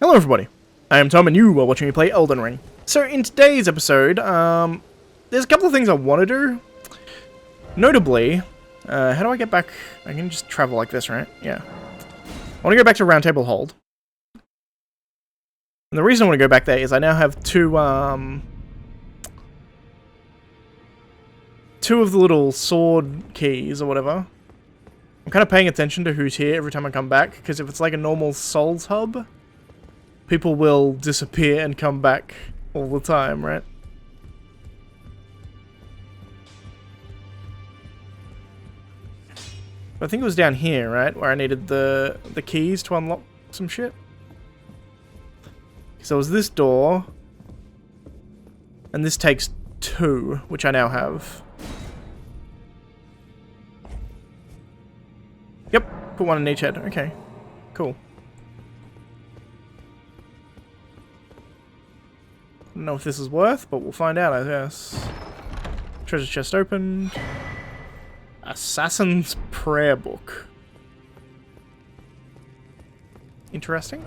Hello everybody, I am Tom and you are watching me play Elden Ring. So in today's episode, there's a couple of things I want to do. Notably, how do I get back? I can just travel like this, right? Yeah. I want to go back to Round Table Hold. And the reason I want to go back there is I now have two of the little sword keys or whatever. I'm kind of paying attention to who's here every time I come back, because if it's like a normal Souls hub, people will disappear and come back all the time, right? I think it was down here, right? Where I needed the keys to unlock some shit. So it was this door. And this takes 2, which I now have. Yep, put 1 in each head. Okay, cool. Don't know if this is worth, but we'll find out, I guess. Treasure chest opened. Assassin's Prayer Book. Interesting.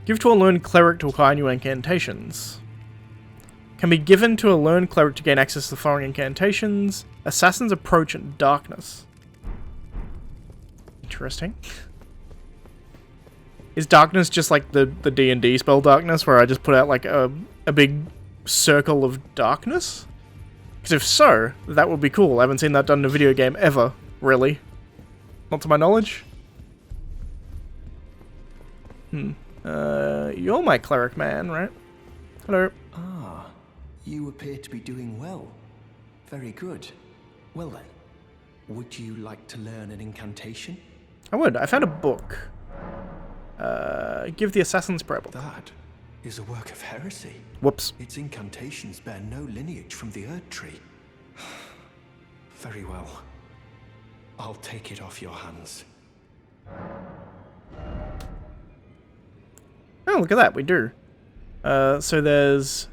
Give to a learned cleric to acquire new incantations. Can be given to a learned cleric to gain access to the following incantations. Assassin's Approach and Darkness. Interesting. Is Darkness just like the D&D spell Darkness, where I just put out like a big circle of darkness? Because if so, that would be cool. I haven't seen that done in a video game ever, really. Not to my knowledge. You're my cleric man, right? Hello. Ah, you appear to be doing well. Very good. Well then, would you like to learn an incantation? I would. I found a book. Give the Assassin's Prayer Book. That is a work of heresy. Whoops. Its incantations bear no lineage from the Erd Tree. Very well. I'll take it off your hands. Oh, look at that. We do. So there's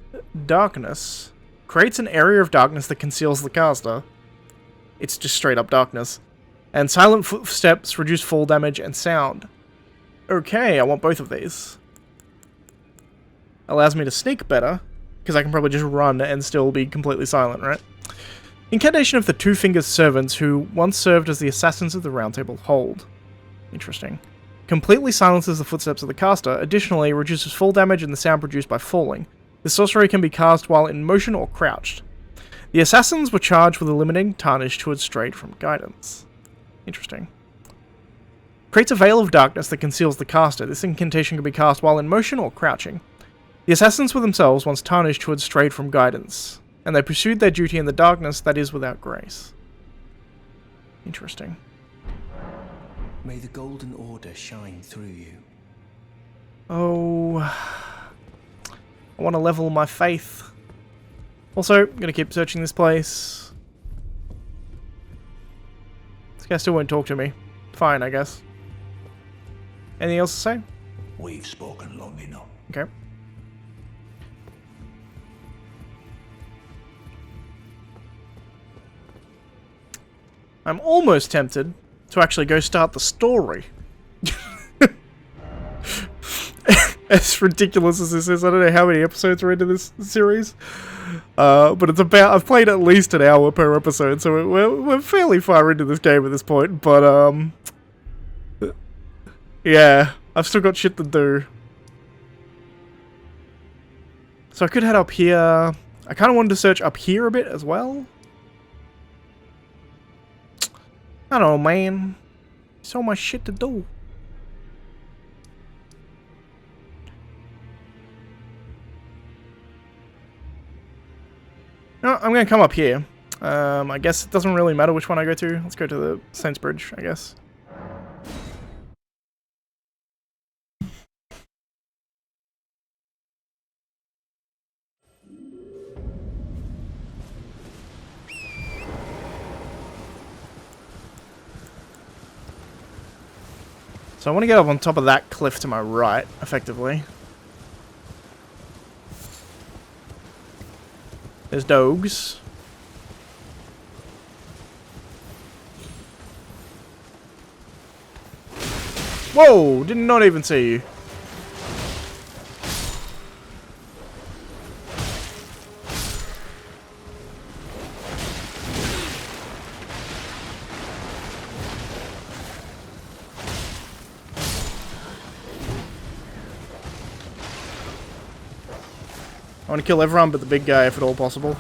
Darkness. Creates an area of darkness that conceals the caster. It's just straight up darkness. And Silent Footsteps reduce fall damage and sound. Okay, I want both of these. Allows me to sneak better, because I can probably just run and still be completely silent, right? Incantation of the Two Fingers Servants, who once served as the assassins of the Round Table Hold. Interesting. Completely silences the footsteps of the caster. Additionally, reduces fall damage and the sound produced by falling. This sorcery can be cast while in motion or crouched. The assassins were charged with eliminating tarnish who had strayed from guidance. Interesting. Creates a veil of darkness that conceals the caster. This incantation can be cast while in motion or crouching. The assassins were themselves once tarnished who had strayed from guidance, and they pursued their duty in the darkness that is without grace. Interesting. May the Golden Order shine through you. Oh, I want to level my faith. Also, I'm going to keep searching this place. This guy still won't talk to me. Fine, I guess. Anything else to say? We've spoken long enough. Okay. I'm almost tempted to actually go start the story. As ridiculous as this is, I don't know how many episodes are into this series. But it's about, I've played at least an hour per episode, so we're fairly far into this game at this point, but yeah, I've still got shit to do. So I could head up here. I kind of wanted to search up here a bit as well. I don't know, man. So much shit to do. No, I'm going to come up here. I guess it doesn't really matter which one I go to. Let's go to the Saints Bridge, I guess. So I want to get up on top of that cliff to my right, effectively. There's dogs. Whoa! Did not even see you. I want to kill everyone but the big guy if at all possible.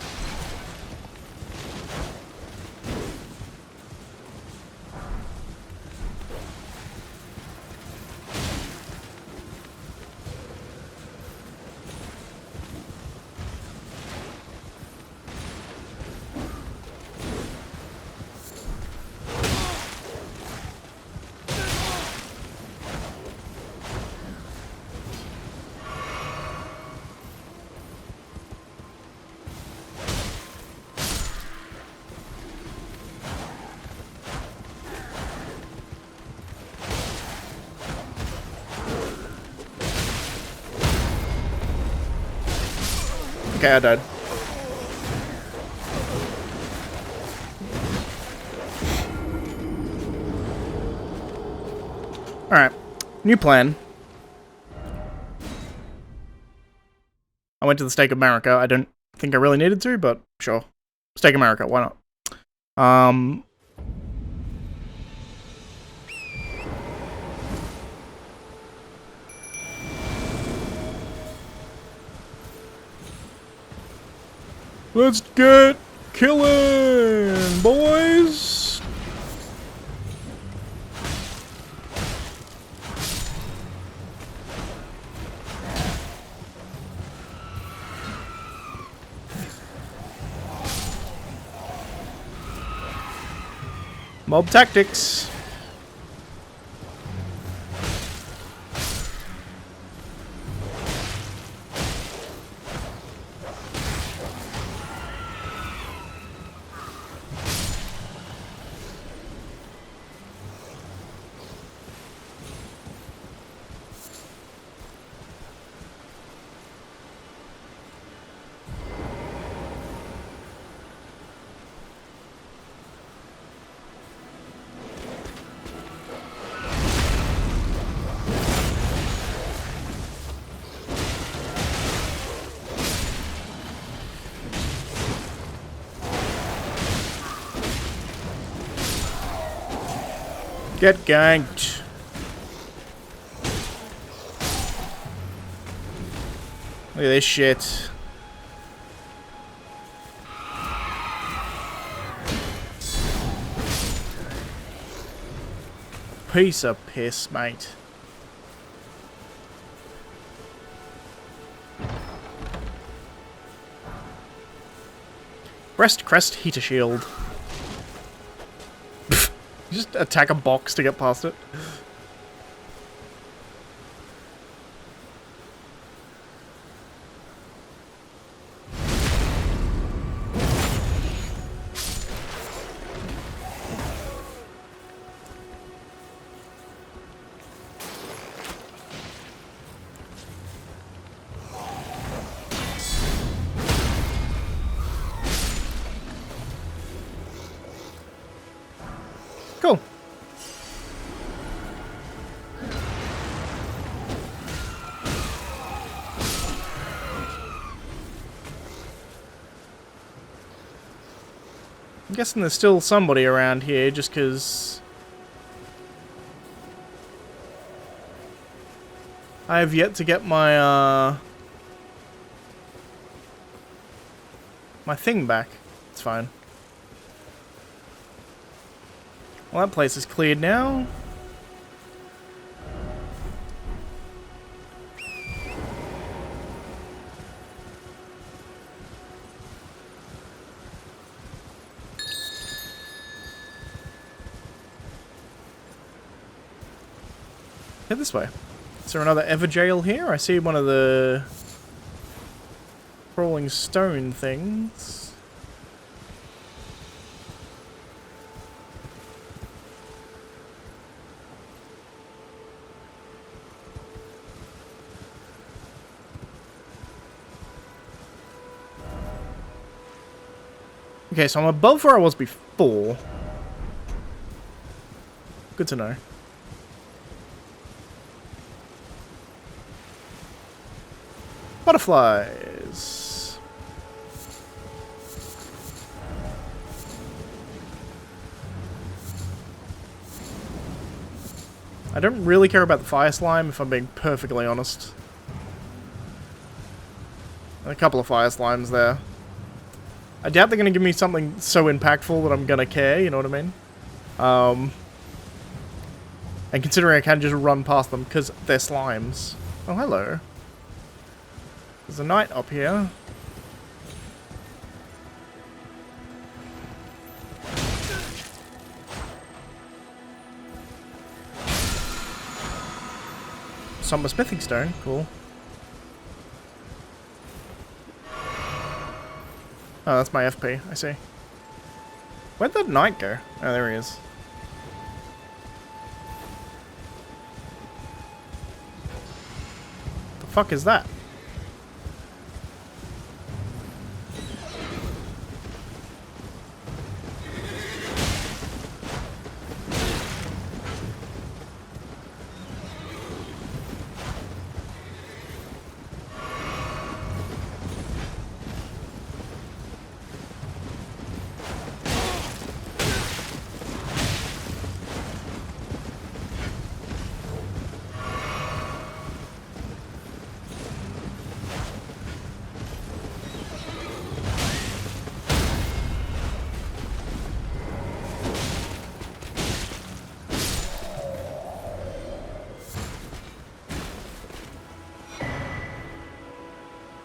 Okay, I died. Alright. New plan. I went to the Stake of Marika. I don't think I really needed to, but sure. Stake of Marika, why not? Let's get killing, boys! Mob tactics. Get ganked. Look at this shit. Piece of piss, mate. Breast crest heater shield. Just attack a box to get past it. Cool. I'm guessing there's still somebody around here just because I have yet to get my my thing back. It's fine. Well, that place is cleared now. Head this way. Is there another Everjail here? I see one of the crawling stone things. Okay, so I'm above where I was before. Good to know. Butterflies. I don't really care about the fire slime, if I'm being perfectly honest. A couple of fire slimes there. I doubt they're going to give me something so impactful that I'm going to care, you know what I mean? And considering I can just run past them because they're slimes. Oh, hello. There's a knight up here. Summer smithing stone, cool. Oh, that's my FP, I see. Where'd that knight go? Oh, there he is. The fuck is that?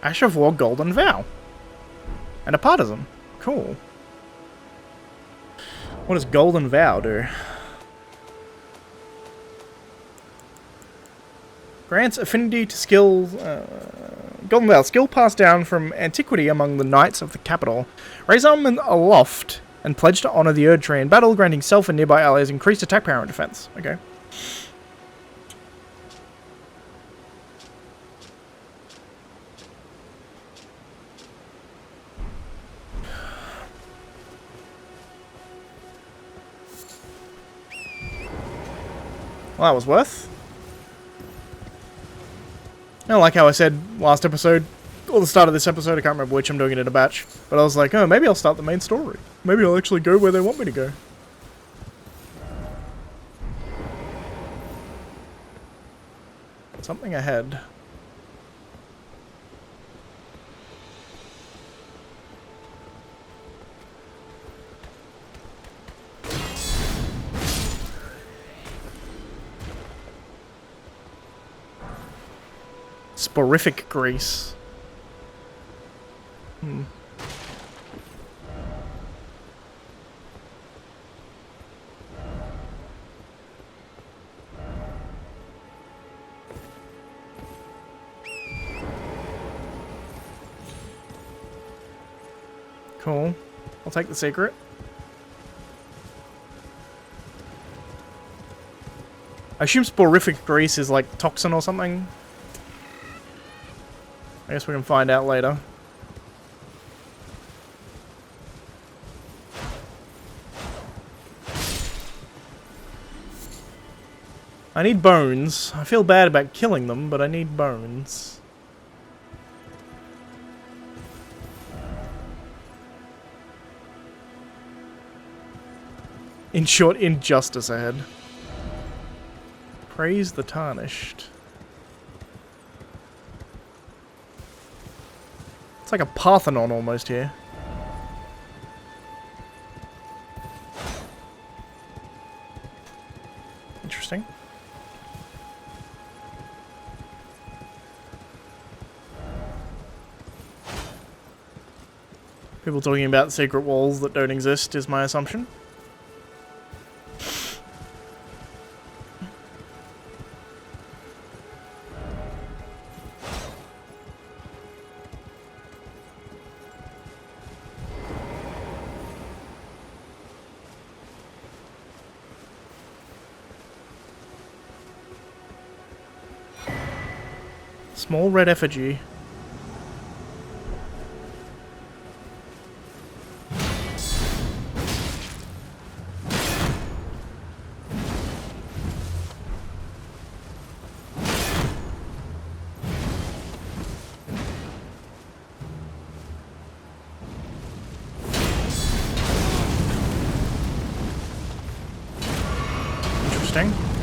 Ash of War Golden Vow. And a partisan. Cool. What does Golden Vow do? Grants affinity to skills. Golden Vow. Skill passed down from antiquity among the knights of the capital. Raise arm aloft and pledge to honor the Erd Tree in battle, granting self and nearby allies increased attack power and defense. Okay. Well, that was worth. I like how I said last episode, or the start of this episode, I can't remember which, I'm doing it in a batch, but I was like, oh, maybe I'll start the main story. Maybe I'll actually go where they want me to go. Something ahead. Sporific grease. Cool. I'll take the secret. I assume sporific grease is like toxin or something. I guess we can find out later. I need bones. I feel bad about killing them, but I need bones. In short, injustice ahead. Praise the tarnished. It's like a Parthenon almost here. Interesting. People talking about secret walls that don't exist is my assumption. Small red effigy. Interesting.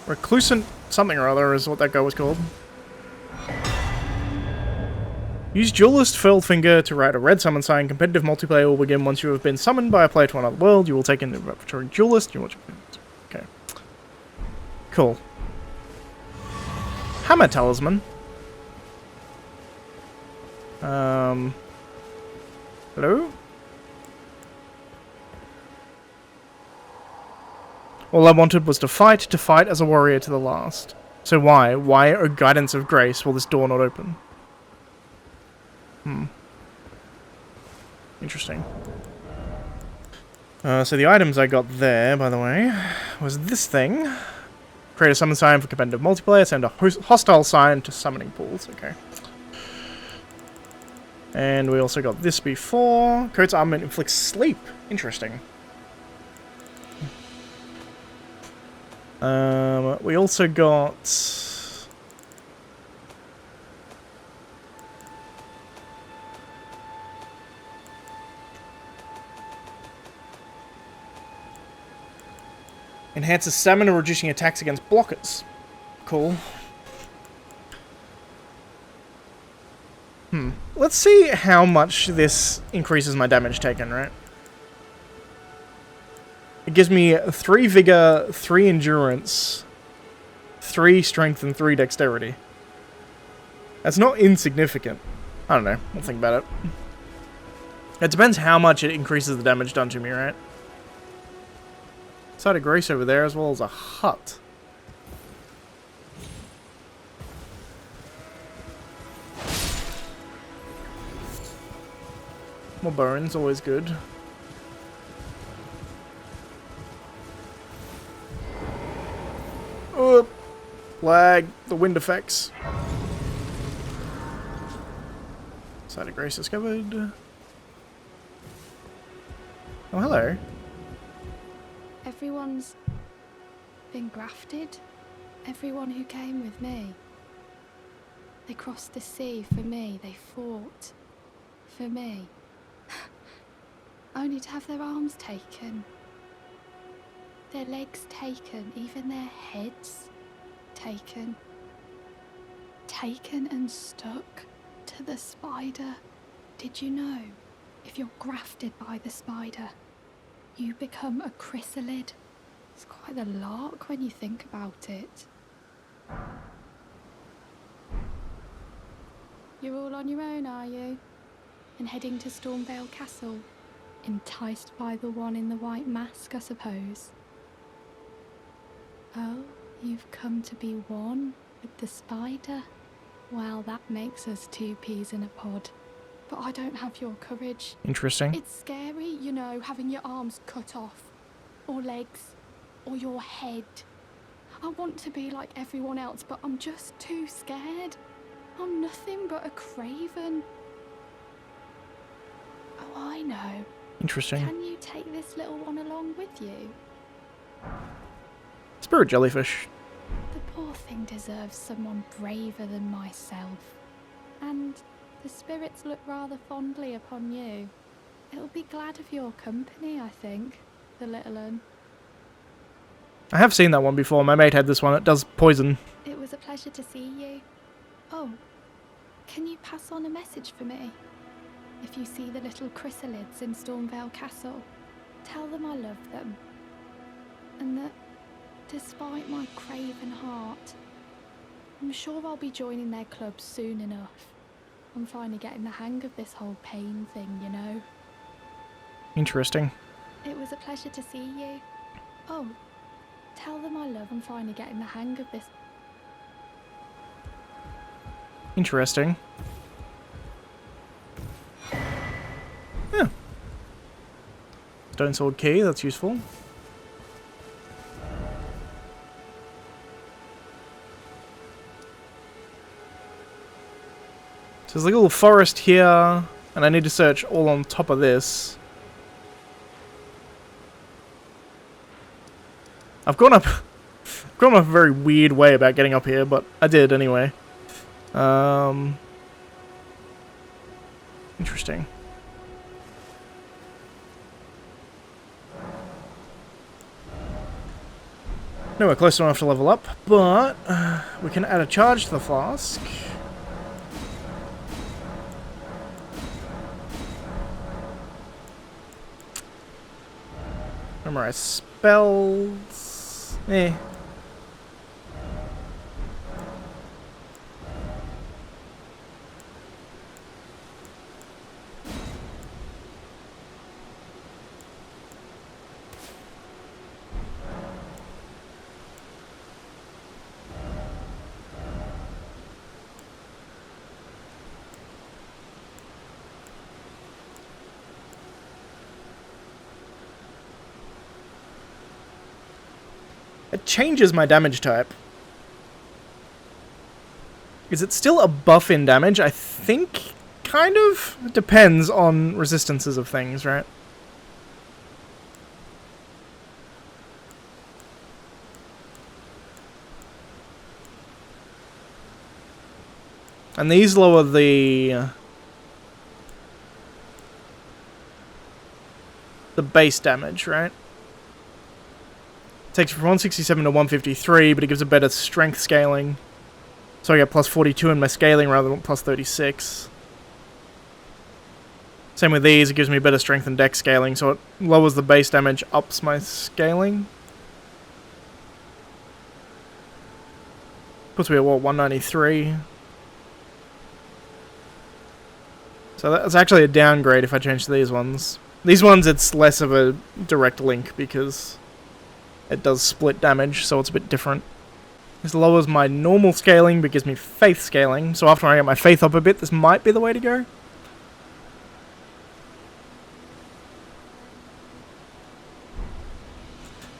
Reclusant something or other is what that guy was called. Use Duelist Furled Finger to write a red summon sign. Competitive multiplayer will begin once you have been summoned by a player to another world. You will take an inventory Duelist. Okay. Cool. Hammer Talisman. Hello? All I wanted was to fight as a warrior to the last. So why? Why, O guidance of grace, will this door not open? Interesting. So the items I got there, by the way, was this thing. Create a summon sign for competitive multiplayer, send a hostile sign to summoning pools. Okay. And we also got this before. Coat's armament inflicts sleep. Interesting. We also got... enhances stamina, reducing attacks against blockers. Cool. Let's see how much this increases my damage taken, right? It gives me 3 Vigor, 3 Endurance, 3 Strength, and 3 Dexterity. That's not insignificant. I don't know. I'll think about it. It depends how much it increases the damage done to me, right? Side of Grace over there, as well as a hut. More bones, always good. Oh, lag, the wind effects. Side of Grace discovered. Oh, hello. Everyone's been grafted. Everyone who came with me. They crossed the sea for me. They fought for me. Only to have their arms taken. Their legs taken. Even their heads taken. Taken and stuck to the spider. Did you know? If you're grafted by the spider, you become a chrysalid. It's quite a lark when you think about it. You're all on your own, are you? And heading to Stormvale Castle? Enticed by the one in the white mask, I suppose. Oh, you've come to be one with the spider? Well, that makes us 2 peas in a pod. But I don't have your courage. Interesting. It's scary, you know, having your arms cut off. Or legs. Or your head. I want to be like everyone else, but I'm just too scared. I'm nothing but a craven. Oh, I know. Interesting. Can you take this little one along with you? Spirit jellyfish. The poor thing deserves someone braver than myself. And the spirits look rather fondly upon you. It'll be glad of your company, I think, the little un. I have seen that one before. My mate had this one. It does poison. It was a pleasure to see you. Oh, can you pass on a message for me? If you see the little chrysalids in Stormvale Castle, tell them I love them. And that, despite my craven heart, I'm sure I'll be joining their club soon enough. I'm finally getting the hang of this whole pain thing, you know. Interesting. It was a pleasure to see you. Oh, tell them I love I'm finally getting the hang of this. Interesting. Yeah. Stone sword key, that's useful. So there's like a little forest here, and I need to search all on top of this. I've gone up a very weird way about getting up here, but I did anyway. Interesting. No, we're close enough to level up, but we can add a charge to the flask. Memorize spells. Eh. It changes my damage type. Is it still a buff in damage? I think, kind of. It depends on resistances of things, right? And these lower the base damage, right? Takes from 167 to 153, but it gives a better strength scaling. So I get plus 42 in my scaling rather than plus 36. Same with these, it gives me better strength and dex scaling, so it lowers the base damage, ups my scaling. Puts me at what, 193? So that's actually a downgrade if I change to these ones. These ones, it's less of a direct link because it does split damage, so it's a bit different. This lowers my normal scaling, but gives me faith scaling. So after I get my faith up a bit, this might be the way to go.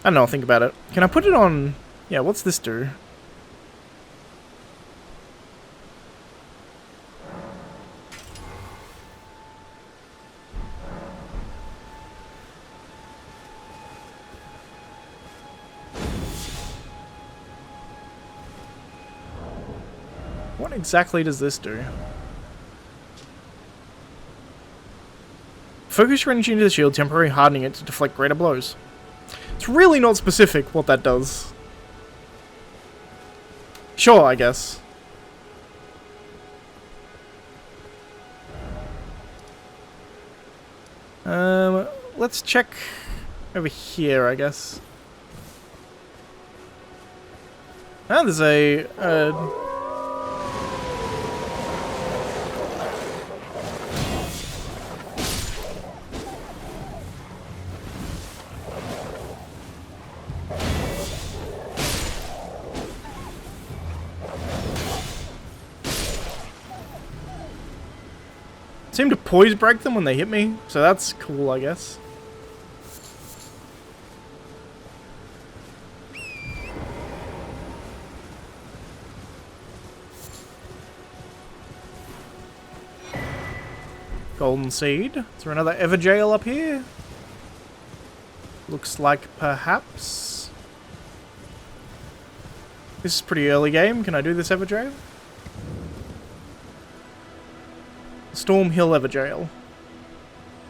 I don't know, I'll think about it. Can I put it on... Yeah, what's this do? What exactly does this do? Focus your energy into the shield, temporarily hardening it to deflect greater blows. It's really not specific what that does. Sure, I guess. Let's check over here, I guess. Ah, there's a... seem to poise break them when they hit me, so that's cool, I guess. Golden seed. Is there another Everjail up here? Looks like perhaps. This is pretty early game. Can I do this Everjail? Storm Hill Everjail.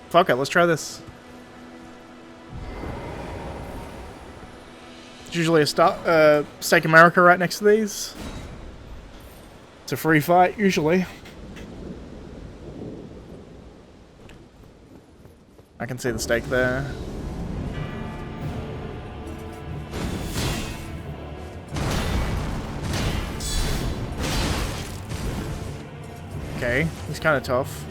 Fuck it, let's try this. There's usually a Stake America right next to these. It's a free fight, usually. I can see the stake there. He's kind of tough.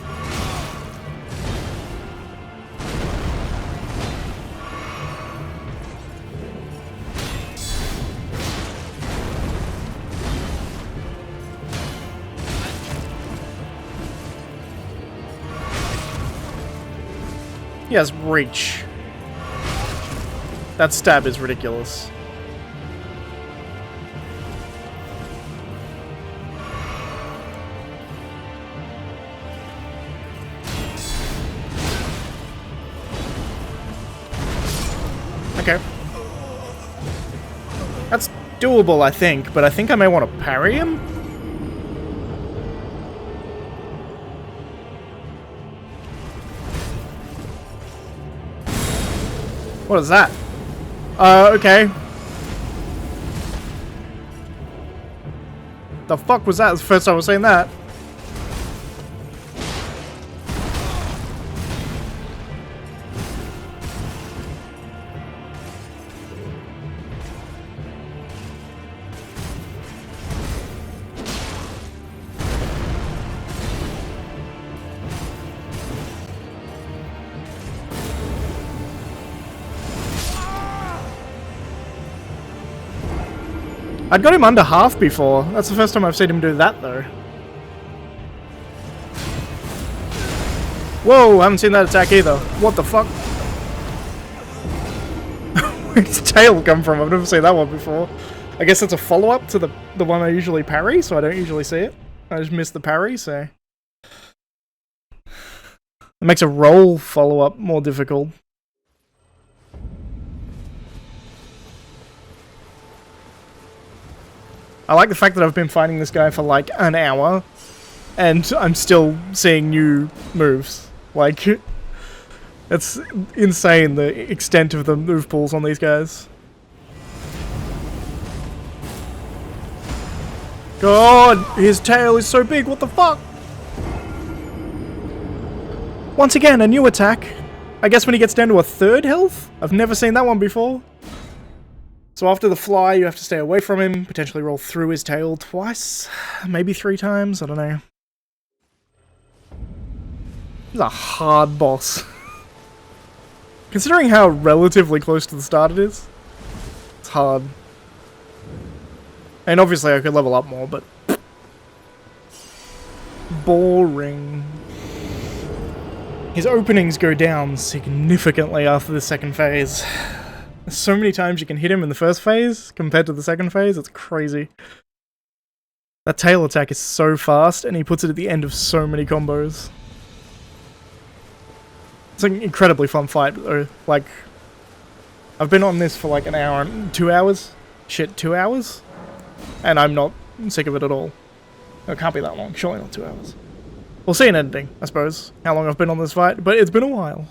He has reach. That stab is ridiculous. Okay. That's doable, I think, but I think I may want to parry him? What is that? Okay. The fuck was that? That's the first time I was saying that. I'd got him under half before. That's the first time I've seen him do that, though. Whoa, I haven't seen that attack either. What the fuck? Where's his tail come from? I've never seen that one before. I guess it's a follow-up to the one I usually parry, so I don't usually see it. I just missed the parry, so... It makes a roll follow-up more difficult. I like the fact that I've been fighting this guy for like an hour, and I'm still seeing new moves. Like, it's insane the extent of the move pools on these guys. God, his tail is so big, what the fuck? Once again, a new attack. I guess when he gets down to a third health? I've never seen that one before. So after the fly, you have to stay away from him, potentially roll through his tail twice, maybe 3 times, I don't know. He's a hard boss. Considering how relatively close to the start it is, it's hard. And obviously I could level up more, but... Boring. His openings go down significantly after the second phase. So many times you can hit him in the first phase compared to the second phase, it's crazy. That tail attack is so fast, and he puts it at the end of so many combos. It's an incredibly fun fight, though. Like, I've been on this for like an hour, 2 hours? Shit, 2 hours? And I'm not sick of it at all. It can't be that long, surely not 2 hours. We'll see an ending, I suppose, how long I've been on this fight, but it's been a while.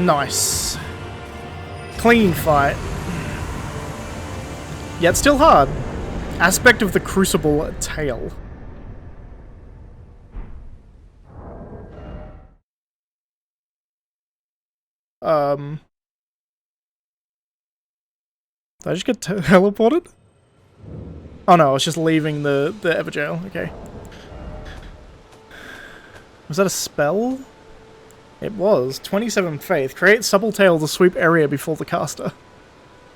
Nice. Clean fight. Yet still hard. Aspect of the Crucible tail. Did I just get teleported? Oh no, I was just leaving the Everjail. Okay. Was that a spell? It was. 27 Faith. Create supple tail to sweep area before the caster.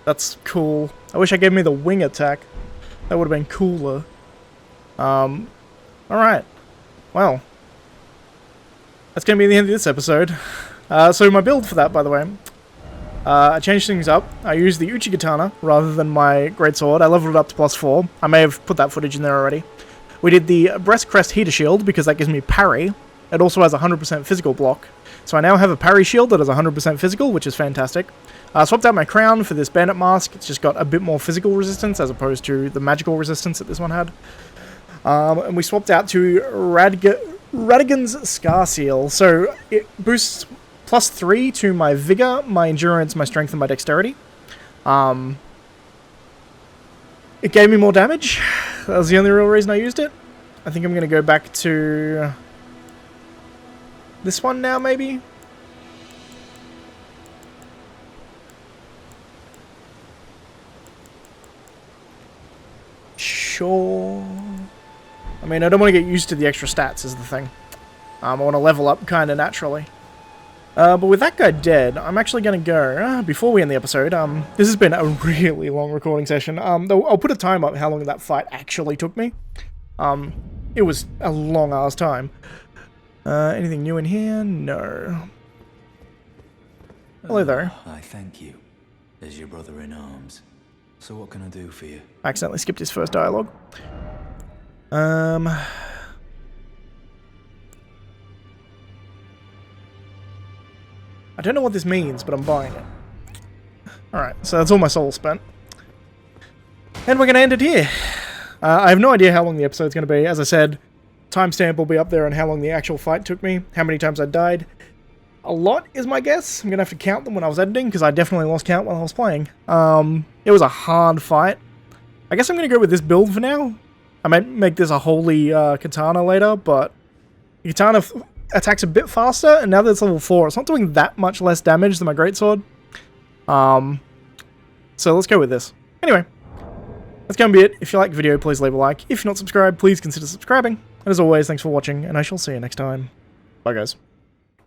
That's cool. I wish I gave me the wing attack. That would have been cooler. Alright. Well. That's going to be the end of this episode. So my build for that, by the way. I changed things up. I used the Uchi Katana rather than my Greatsword. I leveled it up to +4. I may have put that footage in there already. We did the Breast Crest Heater Shield because that gives me parry. It also has 100% physical block. So I now have a parry shield that is 100% physical, which is fantastic. I swapped out my crown for this bandit mask. It's just got a bit more physical resistance as opposed to the magical resistance that this one had. And we swapped out to Radigan's Scar Seal. So it boosts +3 to my Vigor, my Endurance, my Strength, and my Dexterity. It gave me more damage. That was the only real reason I used it. I think I'm going to go back to this one now, maybe? Sure. I mean, I don't want to get used to the extra stats is the thing. I want to level up kind of naturally. But with that guy dead, I'm actually going to go, before we end the episode, this has been a really long recording session. I'll put a time up how long that fight actually took me. It was a long-ass time. Anything new in here? No. Hello there. I thank you, as your brother in arms. So what can I do for you? I accidentally skipped his first dialogue. I don't know what this means, but I'm buying it. Alright, so that's all my soul spent. And we're going to end it here. I have no idea how long the episode's going to be. As I said, timestamp will be up there on how long the actual fight took me, how many times I died. A lot is my guess. I'm going to have to count them when I was editing, because I definitely lost count while I was playing. It was a hard fight. I guess I'm going to go with this build for now. I might make this a holy katana later, but the katana attacks a bit faster, and now that it's level 4, it's not doing that much less damage than my greatsword. So let's go with this. Anyway, that's going to be it. If you like the video, please leave a like. If you're not subscribed, please consider subscribing. And as always, thanks for watching, and I shall see you next time. Bye, guys.